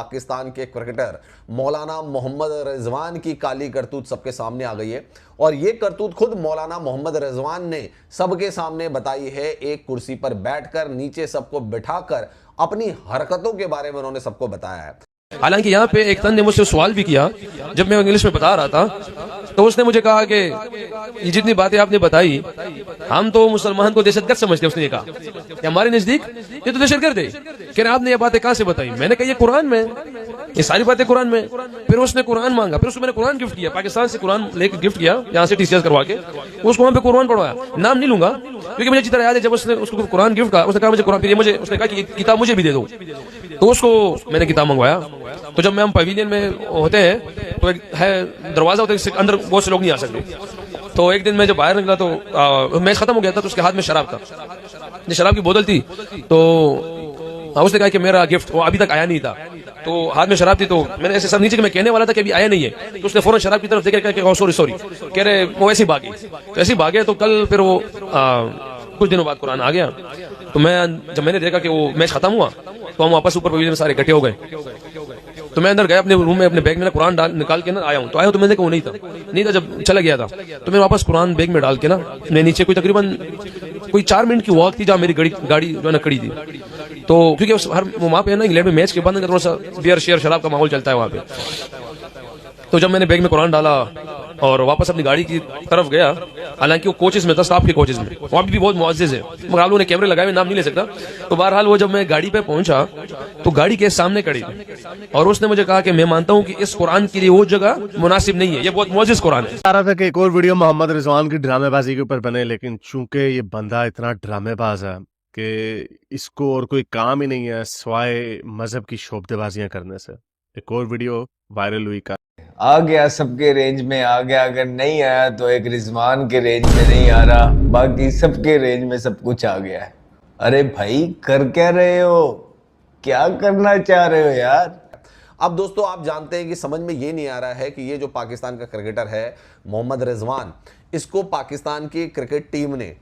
पाकिस्तान के क्रिकेटर मौलाना मोहम्मद रिजवान की काली करतूत सबके सामने आ गई है। और ये करतूत खुद मौलाना मोहम्मद रिजवान ने सबके सामने बताई है। एक कुर्सी पर बैठकर नीचे सबको बिठाकर अपनी हरकतों के बारे में उन्होंने सबको बताया है। हालांकि यहाँ पे एक तन ने मुझसे सवाल भी किया जब मैं इंग्लिश में बता रहा था, तो उसने मुझे कहा कि ये जितनी बातें आपने बताई हम तो मुसलमान को दहशतगर्द समझते हैं। उसने कहा कि हमारे नजदीक ये तो दहशतगर्द है। कह रहे आपने ये बातें कहां से बताई? मैंने कहा ये कुरान में, ये सारी बातें कुरान में। फिर उसने कुरान मांगा, फिर उसको मैंने कुरान गिफ्ट किया, पाकिस्तान से कुरान लेके गिफ्ट किया, यहाँ से टीसीएस करवा के उसको वहां पे कुरान पढ़वाया। नाम नहीं लूंगा क्योंकि मुझे अच्छी तरह याद है जब उसने उसको कुरान गिफ्ट कहा, उसने कहा मुझे कुरान, फिर मुझे उसने कहा कि किताब मुझे भी दे दो, तो उसको मैंने किताब मंगवाया। तो जब हम पवेलियन में होते हैं तो एक है दरवाजा होता है, अंदर बहुत से लोग नहीं आ सकते। तो एक दिन मैं जब बाहर निकला तो मैच खत्म हो गया था, तो उसके हाथ में शराब था, शराब की बोतल थी। तो उसने कहा कि मेरा गिफ्ट, वो अभी तक आया नहीं था, तो हाथ में शराब थी। तो मैंने ऐसे सर नीचे मैं कहने वाला था कि अभी आया नहीं है, तो उसने फौरन शराब की तरफ देखा, सॉरी सॉरी कह रहे, वो ऐसी भागे, तो ऐसी भागे। तो कल फिर वो कुछ दिनों बाद कुरान आ गया। तो जब मैंने देखा कि वो मैच खत्म हुआ तो हम वापस ऊपर पवेलियन में सारे इकट्ठे हो गए। तो मैं अंदर गया अपने रूम में, अपने बैग में कुरान निकाल के ना आया हूँ। तो आया तो मैंने देखा वो नहीं था जब चला गया था। तो मैं वापस कुरान बैग में डाल के ना मैं नीचे कोई तकरीबन 4 मिनट की वॉक थी जहाँ मेरी गाड़ी जो है ना खड़ी थी। तो क्योंकि हर वहाँ पे ना इंग्लैंड में मैच के बाद थोड़ा सा बियर शेयर शराब का माहौल चलता है वहाँ पे। तो जब मैंने बैग में कुरान डाला और वापस अपनी गाड़ी की तरफ गया, हालांकि वो कोचेस में था, स्टाफ के कोचेस में, वहाँ भी बहुत मुअज़्ज़िज़ है, मगर आप लोगों ने कैमरे लगाए, मैं नाम नहीं ले सकता। तो बहरहाल वो जब मैं गाड़ी पे पहुंचा तो गाड़ी के सामने खड़ी थी और उसने मुझे कहा कि मैं मानता हूं कि इस कुरान के लिए वो जगह मुनासिब नहीं है, ये बहुत मुअज़्ज़िज़ कुरान है। रहा था कि एक और वीडियो मोहम्मद रिजवान की ड्रामेबाजी के ऊपर बने, लेकिन चूंकि ये बंदा इतना ड्रामेबाज है कि इसको और कोई काम ही नहीं है सिवाय मजहब की शोबतेबाजियां करने से, एक और वीडियो वायरल हुई का आ गया सबके रेंज में आ गया। अगर नहीं आया तो एक रिजवान के रेंज में नहीं आ रहा, बाकी सबके रेंज में सब कुछ आ गया है। अरे भाई कर क्या रहे हो, क्या करना चाह रहे हो यार? अब दोस्तों आप जानते हैं कि समझ में ये नहीं आ रहा है कि ये जो पाकिस्तान का क्रिकेटर है मोहम्मद रिजवान, इसको पाकिस्तान की क्रिकेट टीम ने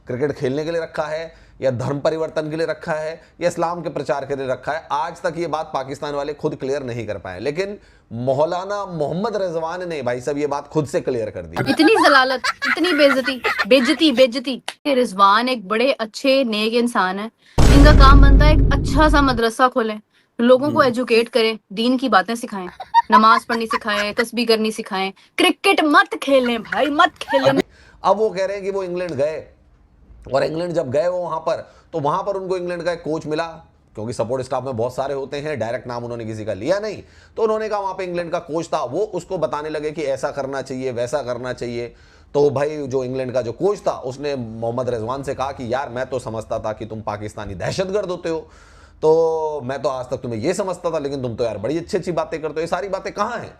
क्रिकेट खेलने के लिए रखा है या धर्म परिवर्तन के लिए रखा है या इस्लाम के प्रचार के लिए रखा है। आज तक ये बात पाकिस्तान वाले खुद क्लियर नहीं कर पाए, लेकिन मौलाना मोहम्मद रिजवान ने भाई साहब ये बात खुद से क्लियर कर दी। इतनी जलालत, इतनी बेइज्जती। रिजवान एक बड़े अच्छे नेक इंसान है, इनका काम बनता है एक अच्छा सा मदरसा खोलें, लोगों को एजुकेट करें, दीन की बातें सिखाएं, नमाज पढ़नी सिखाएं, तस्बीह करनी सिखाएं, क्रिकेट मत खेलें भाई, मत खेलें। अब वो कह रहे हैं कि वो इंग्लैंड गए और इंग्लैंड जब गए वो वहां पर, तो वहां पर उनको इंग्लैंड का एक कोच मिला, क्योंकि सपोर्ट स्टाफ में बहुत सारे होते हैं, डायरेक्ट नाम उन्होंने किसी का लिया नहीं, तो उन्होंने कहा वहां पे इंग्लैंड का कोच था, वो उसको बताने लगे कि ऐसा करना चाहिए वैसा करना चाहिए। तो भाई जो इंग्लैंड का जो कोच था उसने मोहम्मद रिजवान से कहा कि यार मैं तो समझता था कि तुम पाकिस्तानी दहशतगर्द होते हो, तो मैं तो आज तक तुम्हें यह समझता था, लेकिन तुम तो यार बड़ी अच्छी अच्छी बातें करते हो, ये सारी बातें कहाँ हैं?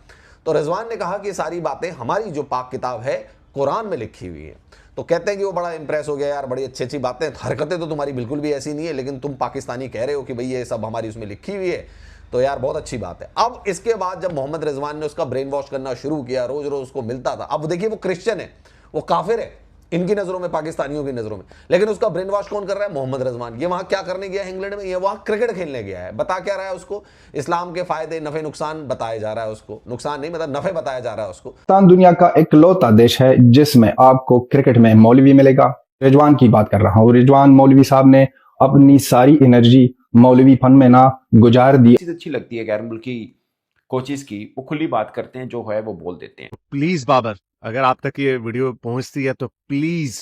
तो रिजवान ने कहा कि ये सारी बातें हमारी जो पाक किताब है कुरान में लिखी हुई है। तो कहते हैं कि वो बड़ा इंप्रेस हो गया, यार बड़ी अच्छी अच्छी बातें, हरकतें तो तुम्हारी बिल्कुल भी ऐसी नहीं है, लेकिन तुम पाकिस्तानी कह रहे हो कि भाई ये सब हमारी उसमें लिखी हुई है, तो यार बहुत अच्छी बात है। अब इसके बाद जब मोहम्मद रिजवान ने उसका ब्रेन वॉश करना शुरू किया, रोज रोज उसको मिलता था, अब देखिए वो क्रिश्चियन है, वो काफिर है इनकी नजरों में, पाकिस्तानियों की नजरों में, लेकिन उसका ब्रेन वॉश कौन कर रहा है? मोहम्मद रिजवान। ये वहां क्या करने गया है इंग्लैंड में? ये वहां क्रिकेट खेलने गया है। बता क्या रहा है उसको? इस्लाम के फायदे नफे नुकसान बताया जा रहा है उसको, नुकसान नहीं मतलब नफे बताया जा रहा है उसको। पाकिस्तान दुनिया का इकलौता देश है जिसमें आपको क्रिकेट में मौलवी मिलेगा। रिजवान की बात कर रहा हूँ। रिजवान मौलवी साहब ने अपनी सारी एनर्जी मौलवी फन में ना गुजार दी। चीज अच्छी लगती है गैर मुल्की कोचिज की, वो खुली बात करते हैं, जो है वो बोल देते हैं। प्लीज बाबर, अगर आप तक ये वीडियो पहुंचती है तो प्लीज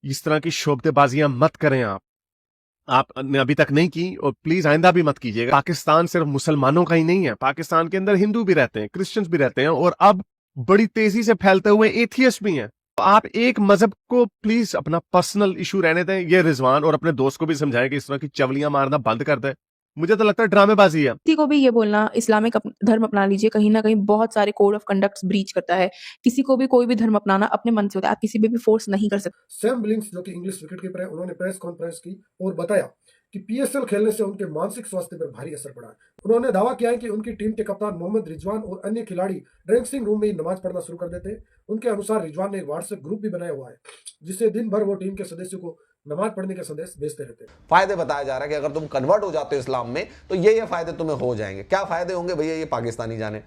इस तरह की शोबतेबाजियां मत करें। आपने अभी तक नहीं की और प्लीज आइंदा भी मत कीजिएगा। पाकिस्तान सिर्फ मुसलमानों का ही नहीं है, पाकिस्तान के अंदर हिंदू भी रहते हैं, क्रिश्चियंस भी रहते हैं और अब बड़ी तेजी से फैलते हुए एथियस्ट भी हैं। तो आप एक मजहब को प्लीज अपना पर्सनल इशू रहने दें। ये रिजवान और अपने दोस्त को भी समझाएं कि इस तरह की चवलियां मारना बंद कर दे। मुझे तो लगता है ड्रामेबाजी है। किसी को भी ये बोलना इस्लामिक धर्म अपना लीजिए, कहीं ना कहीं बहुत सारे कोड ऑफ कंडक्ट्स ब्रीच करता है। किसी को भी कोई भी धर्म अपनाना अपने मन से होता है, आप किसी पे भी फोर्स नहीं कर सकते। सैम बिलिंग्स जो कि इंग्लिश विकेट कीपर है, उन्होंने प्रेस कॉन्फ्रेंस की और बताया कि पीएसएल खेलने से उनके मानसिक स्वास्थ्य पर भारी असर पड़ा है। उन्होंने दावा किया है कि उनकी टीम के कप्तान मोहम्मद रिजवान और अन्य खिलाड़ी ड्रेसिंग रूम में ही नमाज पढ़ना शुरू कर देते हैं। उनके अनुसार रिजवान ने एक व्हाट्सएप ग्रुप भी बनाया हुआ है जिससे दिन भर वो टीम के सदस्यों को नमाज पढ़ने के संदेश भेजते रहते हैं। फायदे बताया जा रहा है कि अगर तुम कन्वर्ट हो जाते हो इस्लाम में तो ये फायदे तुम्हें हो जाएंगे। क्या फायदे होंगे भैया, ये पाकिस्तानी जाने।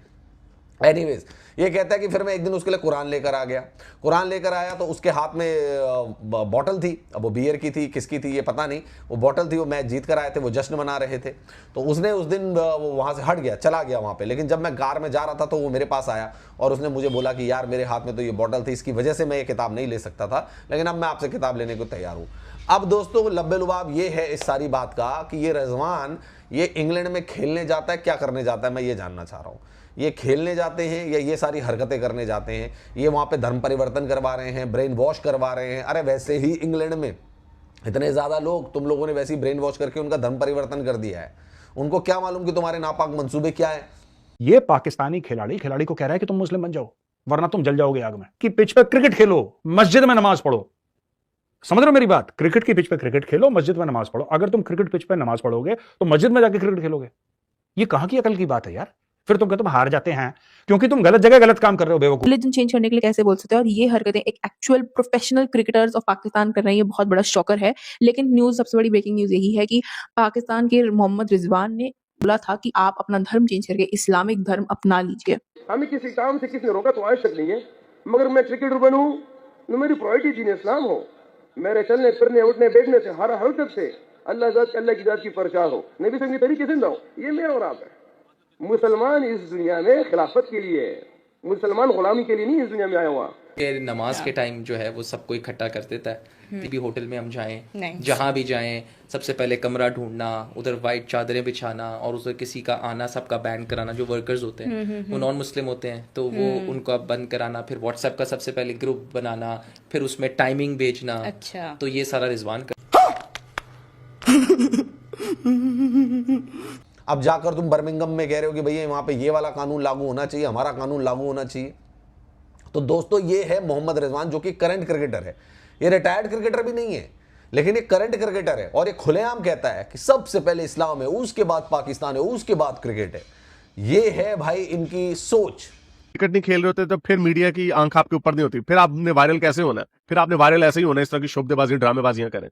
एनीवेज, ये कहता है कि फिर मैं एक दिन उसके लिए कुरान लेकर आ गया। कुरान लेकर आया तो उसके हाथ में बॉटल थी, अब वो बियर की थी किसकी थी ये पता नहीं, वो बॉटल थी, वो मैच जीत कर आए थे, वो जश्न मना रहे थे। तो उसने उस दिन वो वहाँ से हट गया, चला गया वहाँ पे। लेकिन जब मैं कार में जा रहा था तो वो मेरे पास आया और उसने मुझे बोला कि यार मेरे हाथ में तो ये बॉटल थी, इसकी वजह से मैं ये किताब नहीं ले सकता था, लेकिन अब मैं आपसे किताब लेने को तैयार हूँ। अब दोस्तों लब्बे लुबाब ये है इस सारी बात का कि ये रिजवान ये इंग्लैंड में खेलने जाता है, क्या करने जाता है, मैं ये जानना चाह रहा हूँ। ये खेलने जाते हैं या ये सारी हरकतें करने जाते हैं? ये वहाँ पे धर्म परिवर्तन करवा रहे हैं, ब्रेन वॉश करवा रहे हैं। अरे वैसे ही इंग्लैंड में इतने ज़्यादा लोग, तुम लोगों ने वैसे ही ब्रेन वॉश करके उनका धर्म परिवर्तन कर दिया है। उनको क्या मालूम कि तुम्हारे नापाक मंसूबे क्या है। ये पाकिस्तानी खिलाड़ी को कह रहा है कि तुम मुस्लिम बन जाओ वरना तुम जल जाओगे आग में। कि पिच पे क्रिकेट खेलो, मस्जिद में नमाज पढ़ो। समझ रहे हो मेरी बात? क्रिकेट की पिच पे क्रिकेट खेलो, मस्जिद में नमाज पढ़ो। अगर तुम क्रिकेट पिच पे नमाज पढ़ोगे तो मस्जिद में जाके क्रिकेट खेलोगे। ये कहां की अकल की बात है यार? फिर तुम कहते तुम हार जाते हैं क्योंकि तुम गलत जगह गलत काम कर रहे हो, बेवकूफ। रिलीजन चेंज करने के लिए कैसे बोल सकते हैं? और ये हरकतें एक actual professional cricketers of Pakistan कर रहे हैं, ये बहुत बड़ा शॉकर है। लेकिन न्यूज, सबसे बड़ी ब्रेकिंग न्यूज यही है कि पाकिस्तान के मोहम्मद रिजवान ने बोला था कि आप अपना धर्म चेंज करके इस्लामिक धर्म अपना लीजिए। हमें किसी काम से किसी ने रोका तो आवश्यक नहीं है, मगर मैं क्रिकेटर बनूं तो मेरी प्रायोरिटी दीन इस्लाम हो। मेरे चलने फिरने उठने बैठने से हर हरकत से अल्लाह की जात की परचार हो, नबी सल्लल्लाहु अलैहि वसल्लम की तरीके से जिंदा हो। ये मेरा और आप है। मुसलमान इस दुनिया में खिलाफत के लिए, मुसलमान गुलामी के लिए नहीं इस दुनिया में आया हुआ। नमाज के टाइम जो है वो सबको इकट्ठा कर देता है। किसी भी होटल में हम जाएं, जहां भी जाएं, सबसे पहले कमरा ढूंढना, उधर वाइट चादरें बिछाना और उधर किसी का आना सबका बैन कराना। जो वर्कर्स होते हैं वो नॉन मुस्लिम होते हैं तो वो उनको बंद कराना, फिर व्हाट्सएप का सबसे पहले ग्रुप बनाना, फिर उसमें टाइमिंग भेजना। अच्छा। तो ये सारा रिजवान कर। अब जाकर तुम बर्मिंघम में कह रहे हो कि भैया वहां पे ये वाला कानून लागू होना चाहिए, हमारा कानून लागू होना चाहिए। तो दोस्तों ये है मोहम्मद रिजवान, जो कि करंट क्रिकेटर है। ये रिटायर्ड क्रिकेटर भी नहीं है, लेकिन ये करंट क्रिकेटर है और ये खुलेआम कहता है कि सबसे पहले इस्लाम है, उसके बाद पाकिस्तान है, उसके बाद क्रिकेट है। ये है भाई इनकी सोच। क्रिकेट नहीं खेल रहे होते तो फिर मीडिया की आंख आपके ऊपर नहीं होती, फिर आपने वायरल कैसे होना है? फिर आपने वायरल ऐसे ही होना है, इस तरह की शोबदेबाजी ड्रामेबाजियां करें।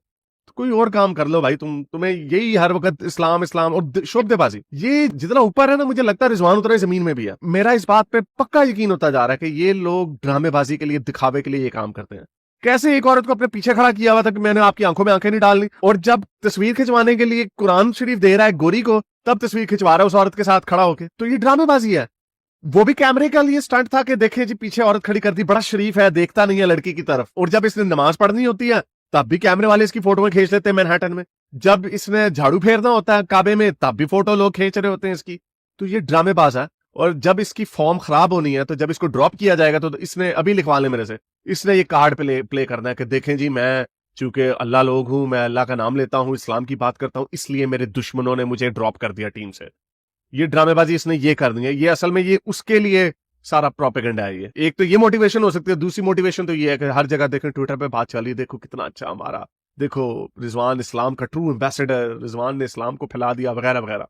तो कोई और काम कर लो भाई। तुम्हें यही हर वक्त इस्लाम इस्लाम और शोबदेबाजी, ये जितना ऊपर है ना, मुझे लगता है रिजवान उतना ही जमीन में भी है। मेरा इस बात पे पक्का यकीन होता जा रहा है कि ये लोग ड्रामेबाजी के लिए, दिखावे के लिए ये काम करते हैं। कैसे एक औरत को अपने पीछे खड़ा किया हुआ था कि मैंने आपकी आंखों में आंखें नहीं डालनी, और जब तस्वीर खिंचवाने के लिए कुरान शरीफ दे रहा है गोरी को, तब तस्वीर खिंचवा रहा है उस औरत के साथ खड़ा होके। तो ये ड्रामेबाजी है। वो भी कैमरे का लिए स्टंट था कि देखे जी पीछे औरत खड़ी कर दी, बड़ा शरीफ है, देखता नहीं है लड़की की तरफ। और जब इसने नमाज पढ़नी होती है तब भी कैमरे वाले इसकी फोटो में खींच लेते हैं मैनहट्टन में। जब इसने झाड़ू फेरना होता है काबे में तब भी फोटो लोग खींच रहे होते हैं इसकी। तो ये ड्रामेबाज है। और जब इसकी फॉर्म खराब होनी है, तो जब इसको ड्रॉप किया जाएगा तो इसने अभी लिखवा ले मेरे से, इसने ये कार्ड प्ले करना है कि देखें जी मैं चूंकि अल्लाह लोग हूं, मैं अल्लाह का नाम लेता हूं, इस्लाम की बात करता हूं, इसलिए मेरे दुश्मनों ने मुझे ड्रॉप कर दिया टीम से। ये ड्रामेबाजी इसने ये करनी है। ये असल में ये उसके लिए सारा प्रोपेगेंडा है। ये एक तो ये मोटिवेशन हो सकती है, दूसरी मोटिवेशन तो ये है कि हर जगह देखें ट्विटर पे बात चली, देखो कितना अच्छा हमारा, देखो रिजवान इस्लाम का ट्रू एम्बेसडर, रिजवान ने इस्लाम को फैला दिया वगैरह वगैरह।